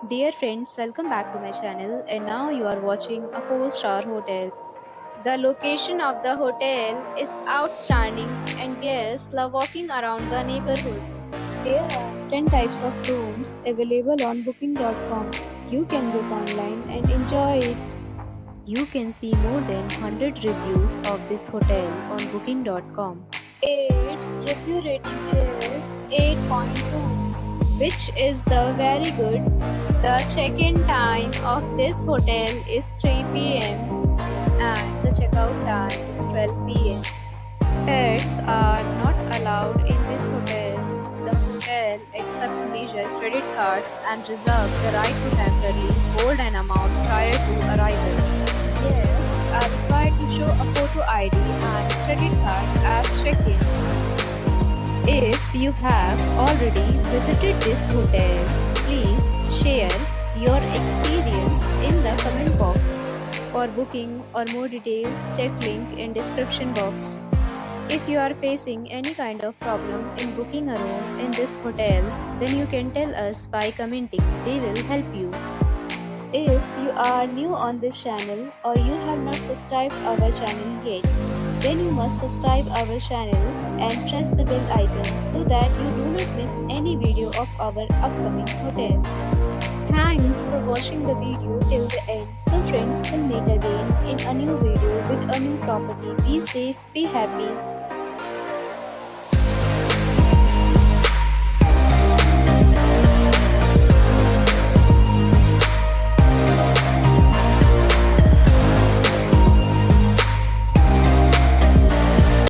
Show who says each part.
Speaker 1: Dear friends, welcome back to my channel and now you are watching a 4-star hotel. The location of the hotel is outstanding and guests love walking around the neighborhood. There are 10 types of rooms available on booking.com. You can book online and enjoy it. You can see more than 100 reviews of this hotel on booking.com. Its review rating is 8.2, which is the very good. The check-in time of this hotel is 3 p.m. and the checkout time is 12 p.m. Pets are not allowed in this hotel. The hotel accepts major credit cards and reserves the right to temporarily hold an amount prior to arrival. Guests are required to show a photo ID and credit card at check-in. If you have already visited this hotel, please share your experience in the comment box. For booking or more details, check link in description box. If you are facing any kind of problem in booking a room in this hotel, then you can tell us by commenting. We will help you. If you are new on this channel or you have not subscribed our channel yet, then you must subscribe our channel and press the bell icon so that you do not miss any video of our upcoming hotel. Thanks for watching the video till the end. So friends, we'll meet again in a new video with a new property. Be safe, be happy.